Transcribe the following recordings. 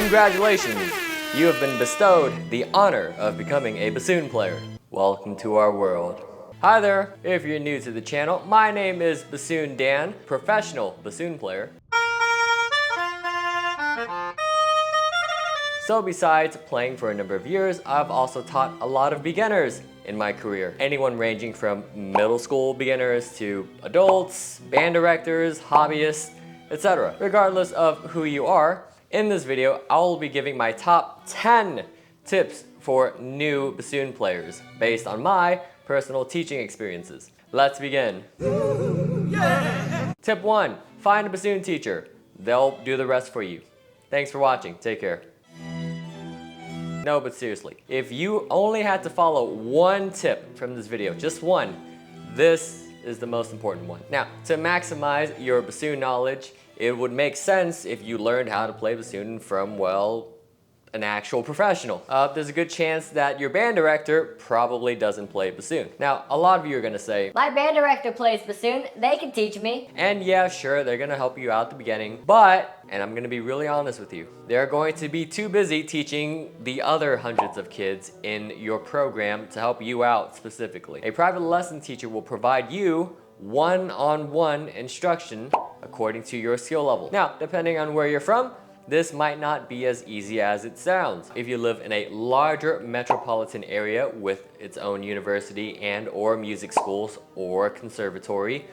Congratulations! You have been bestowed the honor of becoming a bassoon player. Welcome to our world. Hi there, if you're new to the channel, my name is Bassoon Dan, professional bassoon player. So besides playing for a number of years, I've also taught a lot of beginners in my career. Anyone ranging from middle school beginners to adults, band directors, hobbyists, etc. Regardless of who you are, in this video, I will be giving my top 10 tips for new bassoon players based on my personal teaching experiences. Let's begin. Ooh, yeah. Tip 1, find a bassoon teacher. They'll do the rest for you. Thanks for watching, take care. No, but seriously, if you only had to follow one tip from this video, just one, this is the most important one. Now, to maximize your bassoon knowledge, it would make sense if you learned how to play bassoon from, well, an actual professional. There's a good chance that your band director probably doesn't play bassoon. Now, a lot of you are gonna say, my band director plays bassoon, they can teach me. And yeah, sure, they're gonna help you out at the beginning, but, and I'm gonna be really honest with you, they're going to be too busy teaching the other hundreds of kids in your program to help you out specifically. A private lesson teacher will provide you one-on-one instruction according to your skill level. Now, depending on where you're from, this might not be as easy as it sounds. If you live in a larger metropolitan area with its own university and or music schools or conservatory,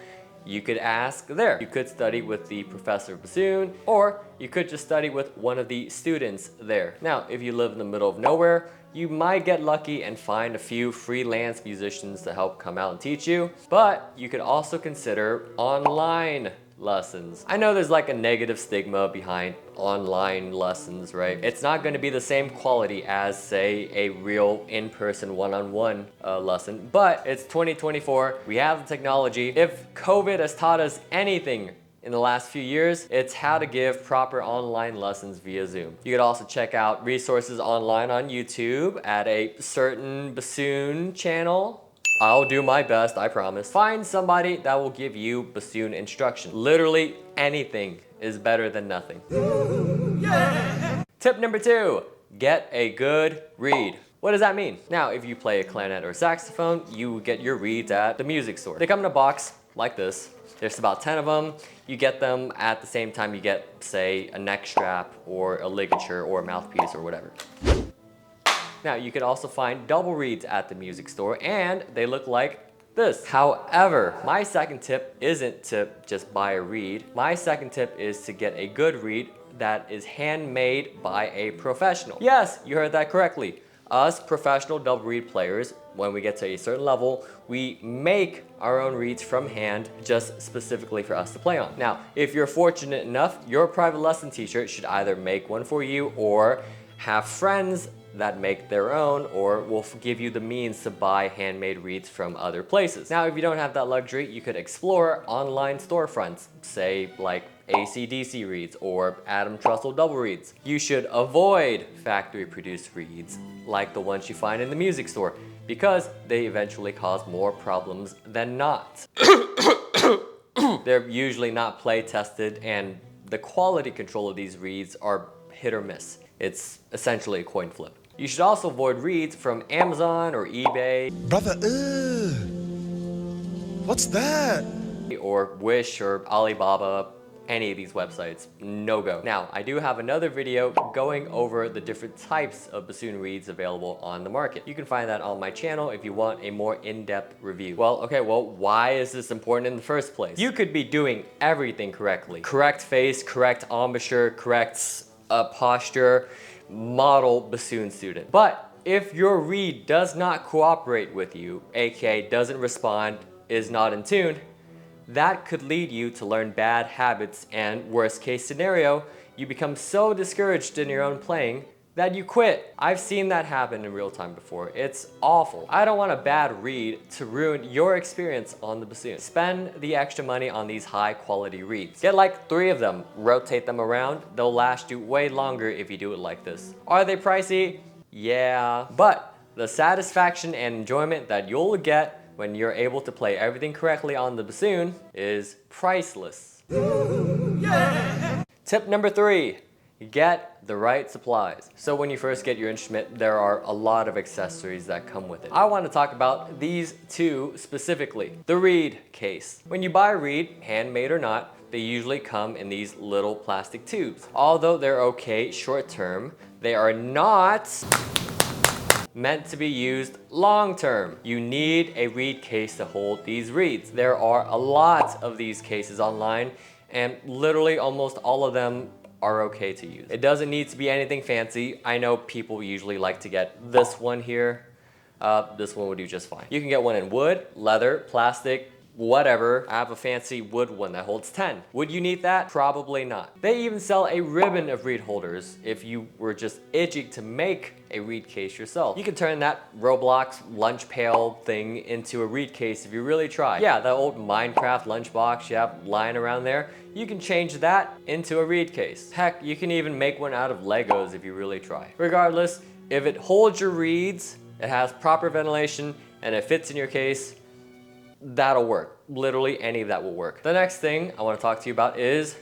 you could ask there. You could study with the professor of bassoon, or you could just study with one of the students there. Now, if you live in the middle of nowhere, you might get lucky and find a few freelance musicians to help come out and teach you, but you could also consider online lessons. I know there's like a negative stigma behind online lessons, right? It's not going to be the same quality as, say, a real in-person one-on-one lesson, but it's 2024. We have the technology. If COVID has taught us anything in the last few years, it's how to give proper online lessons via Zoom. You could also check out resources online on YouTube at a certain bassoon channel. I'll do my best, I promise. Find somebody that will give you bassoon instruction. Literally anything is better than nothing. Ooh, yeah. Tip number 2, get a good reed. What does that mean? Now, if you play a clarinet or saxophone, you get your reeds at the music store. They come in a box like this. There's about 10 of them. You get them at the same time you get, say, a neck strap or a ligature or a mouthpiece or whatever. Now, you could also find double reeds at the music store, and they look like this. However, my second tip isn't to just buy a reed. My second tip is to get a good reed that is handmade by a professional. Yes, you heard that correctly. Us professional double reed players, when we get to a certain level, we make our own reeds from hand just specifically for us to play on. Now, if you're fortunate enough, your private lesson teacher should either make one for you or have friends that make their own, or will give you the means to buy handmade reeds from other places. Now, if you don't have that luxury, you could explore online storefronts, say like AC/DC reeds or Adam Trussell double reeds. You should avoid factory produced reeds like the ones you find in the music store, because they eventually cause more problems than not. They're usually not play tested, and the quality control of these reeds are hit or miss. It's essentially a coin flip. You should also avoid reeds from Amazon or eBay. Brother, what's that? Or Wish or Alibaba, any of these websites, no go. Now, I do have another video going over the different types of bassoon reeds available on the market. You can find that on my channel if you want a more in-depth review. Well, why is this important in the first place? You could be doing everything correctly. Correct face, correct embouchure, correct posture, model bassoon student. But if your reed does not cooperate with you, aka doesn't respond, is not in tune, that could lead you to learn bad habits, and worst case scenario, you become so discouraged in your own playing that you quit. I've seen that happen in real time before. It's awful. I don't want a bad reed to ruin your experience on the bassoon. Spend the extra money on these high quality reeds. Get like 3 of them, rotate them around. They'll last you way longer if you do it like this. Are they pricey? Yeah, but the satisfaction and enjoyment that you'll get when you're able to play everything correctly on the bassoon is priceless. Ooh, yeah. Tip number 3, get the right supplies. So when you first get your instrument, there are a lot of accessories that come with it. I want to talk about these two specifically. The reed case. When you buy a reed, handmade or not, they usually come in these little plastic tubes. Although they're okay short term, they are not meant to be used long term. You need a reed case to hold these reeds. There are a lot of these cases online, and literally almost all of them are okay to use. It doesn't need to be anything fancy. I know people usually like to get this one here. This one would do just fine. You can get one in wood, leather, plastic, whatever. I have a fancy wood one that holds 10. Would you need that? Probably not. They even sell a ribbon of reed holders if you were just itching to make a reed case yourself. You can turn that Roblox lunch pail thing into a reed case if you really try. Yeah, the old Minecraft lunchbox you have lying around there, you can change that into a reed case. Heck, you can even make one out of Legos if you really try. Regardless, if it holds your reeds, it has proper ventilation, and it fits in your case, that'll work. Literally any of that will work. The next thing I want to talk to you about is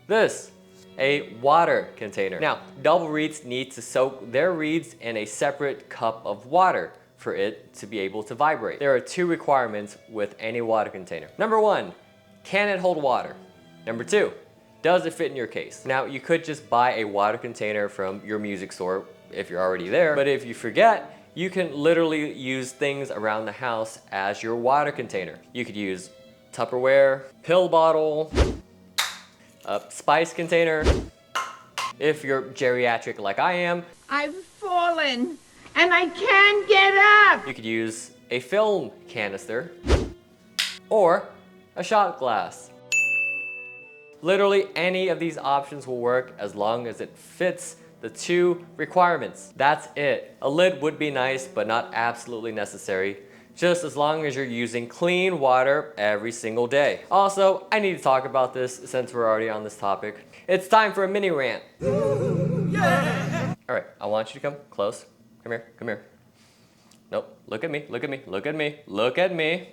this, a water container. Now, double reeds need to soak their reeds in a separate cup of water for it to be able to vibrate. There are two requirements with any water container. Number one, can it hold water? Number two, does it fit in your case? Now, you could just buy a water container from your music store if you're already there, but if you forget, you can literally use things around the house as your water container. You could use Tupperware, pill bottle, a spice container. If you're geriatric like I am, I've fallen and I can't get up. You could use a film canister or a shot glass. Literally any of these options will work as long as it fits the two requirements. That's it. A lid would be nice, but not absolutely necessary, just as long as you're using clean water every single day. Also, I need to talk about this since we're already on this topic. It's time for a mini rant. Yeah. All right, I want you to come close. Come here, come here. Nope, look at me, look at me, look at me, look at me.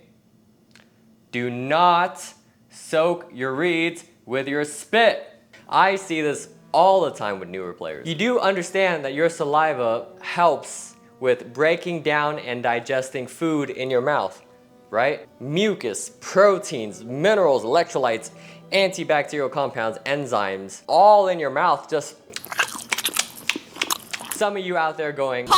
Do not soak your reeds with your spit. I see this all the time with newer players. You do understand that your saliva helps with breaking down and digesting food in your mouth, right? Mucus, proteins, minerals, electrolytes, antibacterial compounds, enzymes, all in your mouth. Just some of you out there going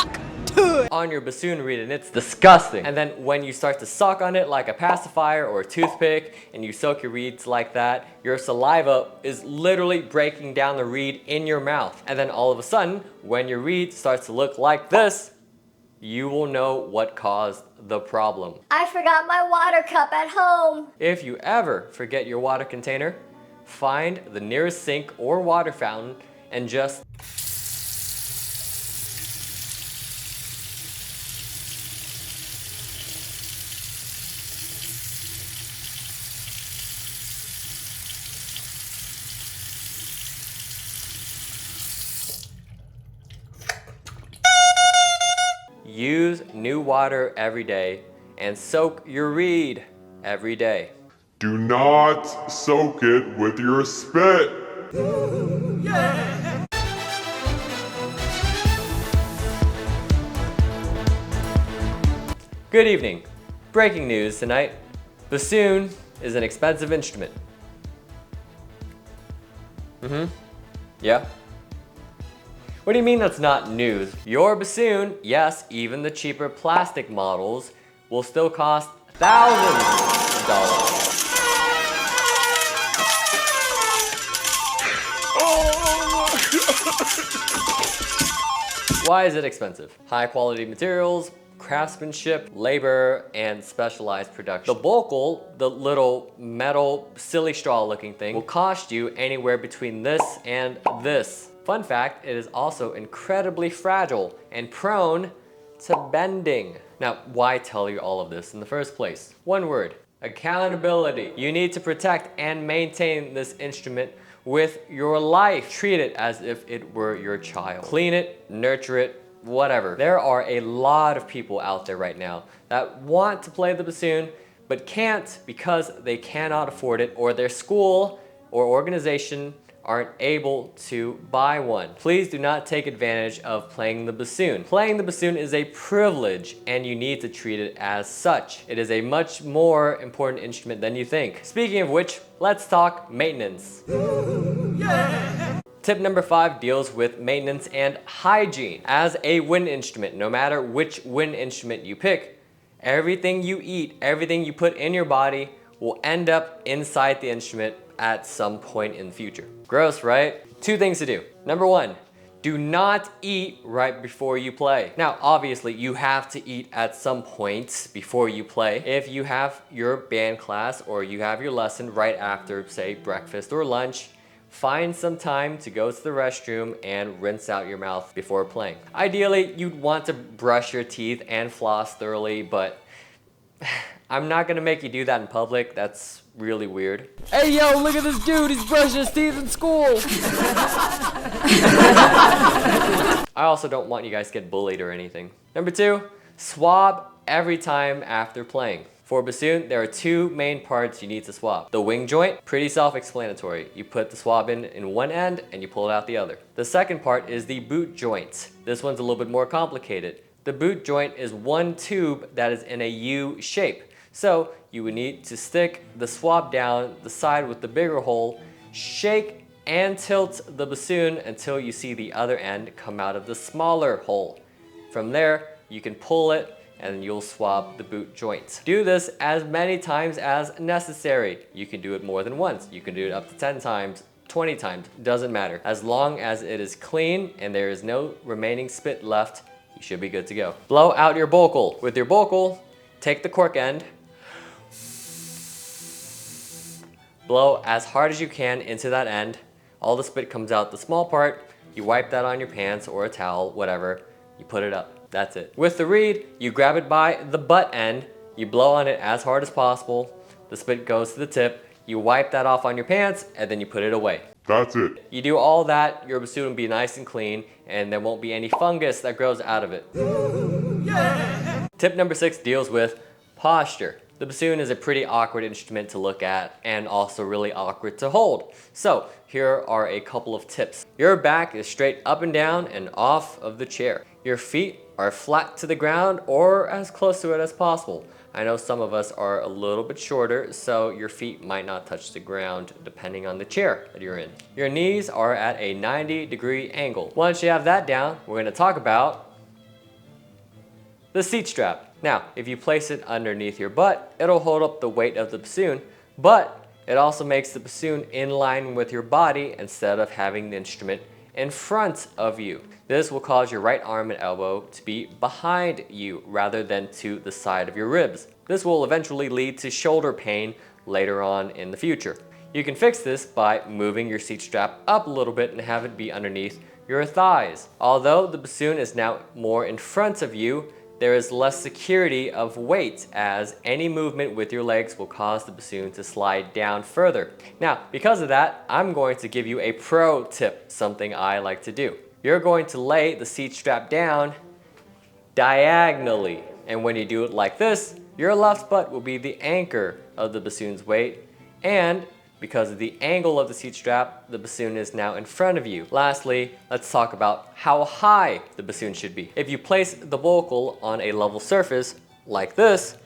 on your bassoon reed, and it's disgusting. And then when you start to suck on it like a pacifier or a toothpick and you soak your reeds like that, your saliva is literally breaking down the reed in your mouth. And then all of a sudden, when your reed starts to look like this, you will know what caused the problem. I forgot my water cup at home. If you ever forget your water container, find the nearest sink or water fountain and just use new water every day and soak your reed every day. Do not soak it with your spit. Good evening. Breaking news tonight. Bassoon is an expensive instrument. Yeah? What do you mean that's not news? Your bassoon, yes, even the cheaper plastic models, will still cost thousands of dollars. Why is it expensive? High quality materials, craftsmanship, labor, and specialized production. The bocal, the little metal silly straw looking thing, will cost you anywhere between this and this. Fun fact, it is also incredibly fragile and prone to bending. Now, why tell you all of this in the first place? One word, accountability. You need to protect and maintain this instrument with your life. Treat it as if it were your child. Clean it, nurture it, whatever. There are a lot of people out there right now that want to play the bassoon, but can't because they cannot afford it, or their school or organization aren't able to buy one. Please do not take advantage of playing the bassoon. Playing the bassoon is a privilege and you need to treat it as such. It is a much more important instrument than you think. Speaking of which, let's talk maintenance. Tip number 5 deals with maintenance and hygiene. As a wind instrument, no matter which wind instrument you pick, everything you eat, everything you put in your body will end up inside the instrument at some point in the future. Gross, right? 2 things to do. Number 1, do not eat right before you play. Now, obviously, you have to eat at some point before you play. If you have your band class or you have your lesson right after, say, breakfast or lunch, find some time to go to the restroom and rinse out your mouth before playing. Ideally, you'd want to brush your teeth and floss thoroughly, but I'm not gonna make you do that in public. That's really weird. Hey yo, look at this dude, he's brushing his teeth in school. I also don't want you guys to get bullied or anything. Number 2, swab every time after playing. For bassoon, there are 2 main parts you need to swab. The wing joint, pretty self-explanatory. You put the swab in one end and you pull it out the other. The second part is the boot joint. This one's a little bit more complicated. The boot joint is one tube that is in a U shape. So you would need to stick the swab down the side with the bigger hole, shake and tilt the bassoon until you see the other end come out of the smaller hole. From there, you can pull it and you'll swab the boot joint. Do this as many times as necessary. You can do it more than once. You can do it up to 10 times, 20 times, doesn't matter. As long as it is clean and there is no remaining spit left, you should be good to go. Blow out your bocal. With your bocal, take the cork end, blow as hard as you can into that end. All the spit comes out the small part. You wipe that on your pants or a towel, whatever. You put it up. That's it. With the reed, you grab it by the butt end, you blow on it as hard as possible, the spit goes to the tip, you wipe that off on your pants, and then you put it away. That's it. You do all that, your bassoon will be nice and clean, and there won't be any fungus that grows out of it. Tip number 6 deals with posture. The bassoon is a pretty awkward instrument to look at and also really awkward to hold. So here are a couple of tips. Your back is straight up and down and off of the chair. Your feet are flat to the ground or as close to it as possible. I know some of us are a little bit shorter, so your feet might not touch the ground depending on the chair that you're in. Your knees are at a 90-degree angle. Once you have that down, we're going to talk about the seat strap. Now, if you place it underneath your butt, it'll hold up the weight of the bassoon, but it also makes the bassoon in line with your body instead of having the instrument in front of you. This will cause your right arm and elbow to be behind you rather than to the side of your ribs. This will eventually lead to shoulder pain later on in the future. You can fix this by moving your seat strap up a little bit and have it be underneath your thighs. Although the bassoon is now more in front of you, there is less security of weight as any movement with your legs will cause the bassoon to slide down further. Now, because of that, I'm going to give you a pro tip, something I like to do. You're going to lay the seat strap down diagonally. And when you do it like this, your left butt will be the anchor of the bassoon's weight. And because of the angle of the seat strap, the bassoon is now in front of you. Lastly, let's talk about how high the bassoon should be. If you place the bocal on a level surface like this,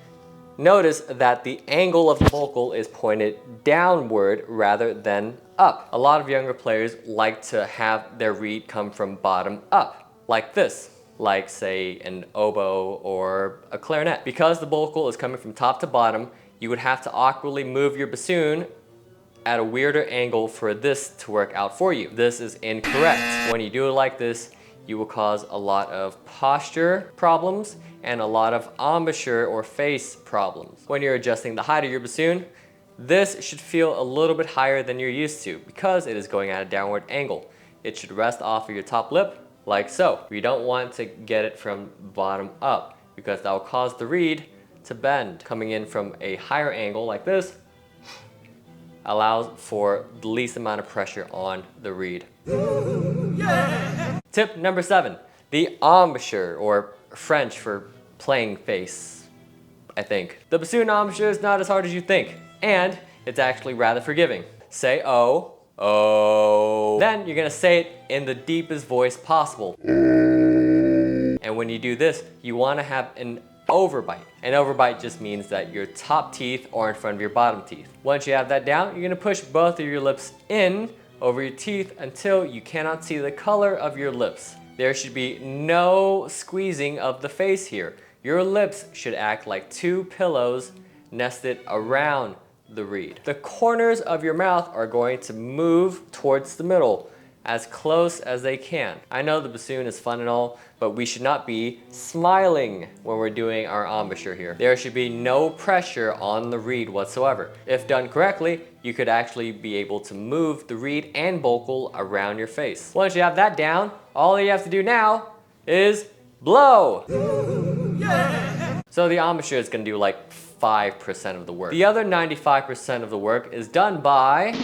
notice that the angle of the bocal is pointed downward rather than up. A lot of younger players like to have their reed come from bottom up, like this, like say an oboe or a clarinet. Because the bocal is coming from top to bottom, you would have to awkwardly move your bassoon at a weirder angle for this to work out for you. This is incorrect. When you do it like this, you will cause a lot of posture problems and a lot of embouchure or face problems. When you're adjusting the height of your bassoon, this should feel a little bit higher than you're used to because it is going at a downward angle. It should rest off of your top lip like so. You don't want to get it from bottom up because that will cause the reed to bend. Coming in from a higher angle like this allows for the least amount of pressure on the reed. Tip number 7, the embouchure, or French for playing face, I think. The bassoon embouchure is not as hard as you think, and it's actually rather forgiving. Say O, oh. Then you're gonna say it in the deepest voice possible. And when you do this, you wanna have an overbite. An overbite just means that your top teeth are in front of your bottom teeth. Once you have that down, you're gonna push both of your lips in over your teeth until you cannot see the color of your lips. There should be no squeezing of the face here. Your lips should act like two pillows nested around the reed. The corners of your mouth are going to move towards the middle, as close as they can. I know the bassoon is fun and all, but we should not be smiling when we're doing our embouchure here. There should be no pressure on the reed whatsoever. If done correctly, you could actually be able to move the reed and vocal around your face. Once you have that down, all you have to do now is blow. So the embouchure is gonna do like 5% of the work. The other 95% of the work is done by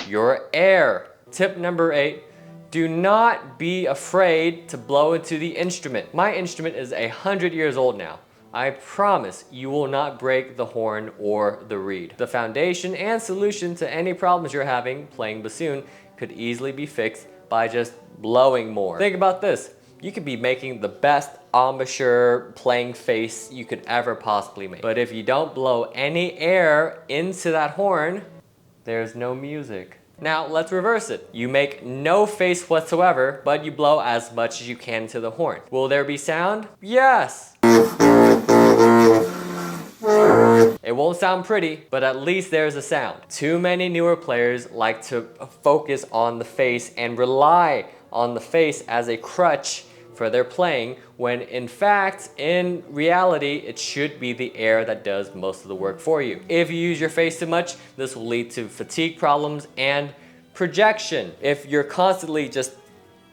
your air. Tip number 8, do not be afraid to blow into the instrument. My instrument is 100 years old now. I promise you will not break the horn or the reed. The foundation and solution to any problems you're having playing bassoon could easily be fixed by just blowing more. Think about this. You could be making the best embouchure playing face you could ever possibly make. But if you don't blow any air into that horn, there's no music. Now let's reverse it. You make no face whatsoever, but you blow as much as you can into the horn. Will there be sound? Yes! It won't sound pretty, but at least there's a sound. Too many newer players like to focus on the face and rely on the face as a crutch for their playing, when in fact, in reality, it should be the air that does most of the work for you. If you use your face too much, this will lead to fatigue problems and projection. If you're constantly just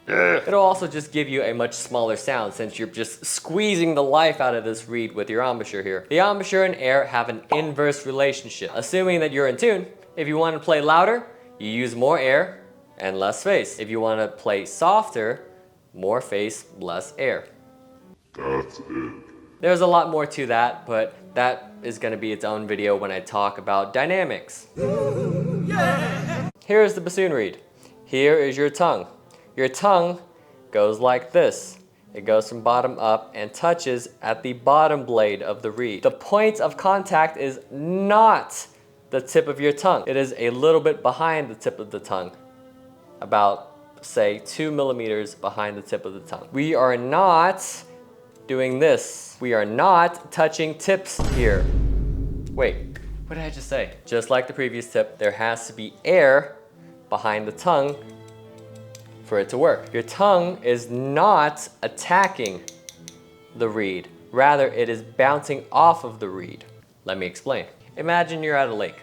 it'll also just give you a much smaller sound since you're just squeezing the life out of this reed with your embouchure here. The embouchure and air have an inverse relationship. Assuming that you're in tune, if you want to play louder, you use more air and less face. If you want to play softer, more face, less air. That's it. There's a lot more to that, but that is going to be its own video when I talk about dynamics. Here's the bassoon reed. Here is your tongue. Your tongue goes like this. It goes from bottom up and touches at the bottom blade of the reed. The point of contact is not the tip of your tongue. It is a little bit behind the tip of the tongue. About, say, 2 millimeters behind the tip of the tongue. We are not doing this. We are not touching tips here. Wait, what did I just say? Just like the previous tip, there has to be air behind the tongue for it to work. Your tongue is not attacking the reed. Rather, it is bouncing off of the reed. Let me explain. Imagine you're at a lake.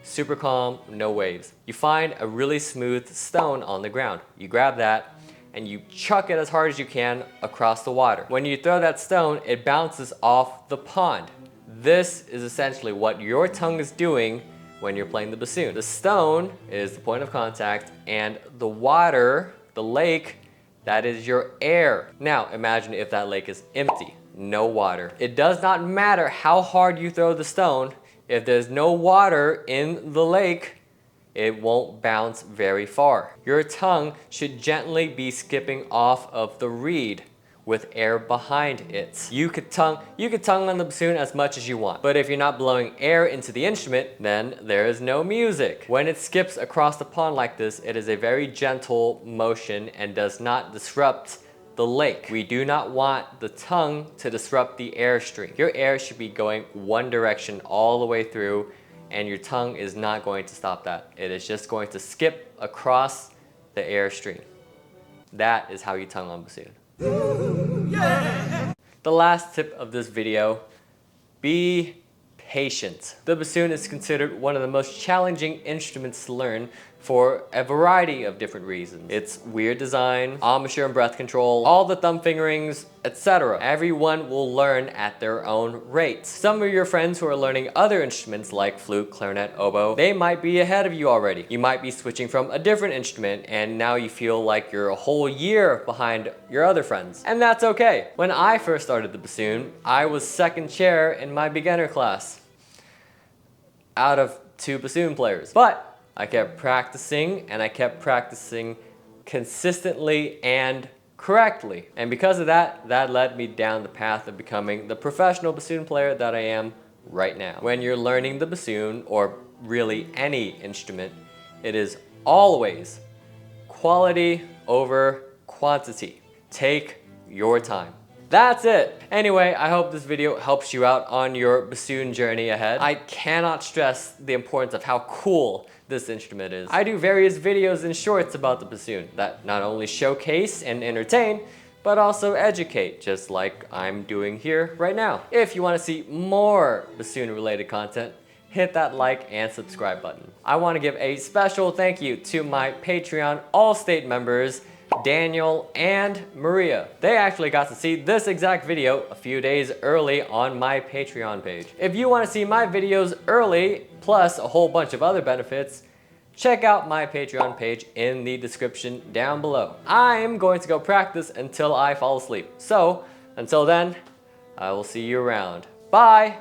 Super calm, no waves. You find a really smooth stone on the ground. You grab that and you chuck it as hard as you can across the water. When you throw that stone, it bounces off the pond. This is essentially what your tongue is doing when you're playing the bassoon. The stone is the point of contact, and the water, the lake, that is your air. Now imagine if that lake is empty, no water. It does not matter how hard you throw the stone. If there's no water in the lake, it won't bounce very far. Your tongue should gently be skipping off of the reed with air behind it. You could tongue on the bassoon as much as you want, but if you're not blowing air into the instrument, then there is no music. When it skips across the pond like this, it is a very gentle motion and does not disrupt the lake. We do not want the tongue to disrupt the airstream. Your air should be going one direction all the way through, and your tongue is not going to stop that. It is just going to skip across the airstream. That is how you tongue on bassoon. The last tip of this video, be patient. The bassoon is considered one of the most challenging instruments to learn for a variety of different reasons. Its weird design, embouchure and breath control, all the thumb fingerings, etc. Everyone will learn at their own rate. Some of your friends who are learning other instruments like flute, clarinet, oboe, they might be ahead of you already. You might be switching from a different instrument and now you feel like you're a whole year behind your other friends. And that's okay. When I first started the bassoon, I was second chair in my beginner class out of 2 bassoon players. But I kept practicing and I kept practicing consistently and correctly. And because of that, that led me down the path of becoming the professional bassoon player that I am right now. When you're learning the bassoon, or really any instrument, it is always quality over quantity. Take your time. That's it. Anyway, I hope this video helps you out on your bassoon journey ahead. I cannot stress the importance of how cool this instrument is. I do various videos and shorts about the bassoon that not only showcase and entertain, but also educate, just like I'm doing here right now. If you want to see more bassoon related content, hit that like and subscribe button. I want to give a special thank you to my Patreon All-State members, Daniel and Maria. They actually got to see this exact video a few days early on my Patreon page. If you want to see my videos early, plus a whole bunch of other benefits, check out my Patreon page in the description down below. I'm going to go practice until I fall asleep. So, until then, I will see you around. Bye!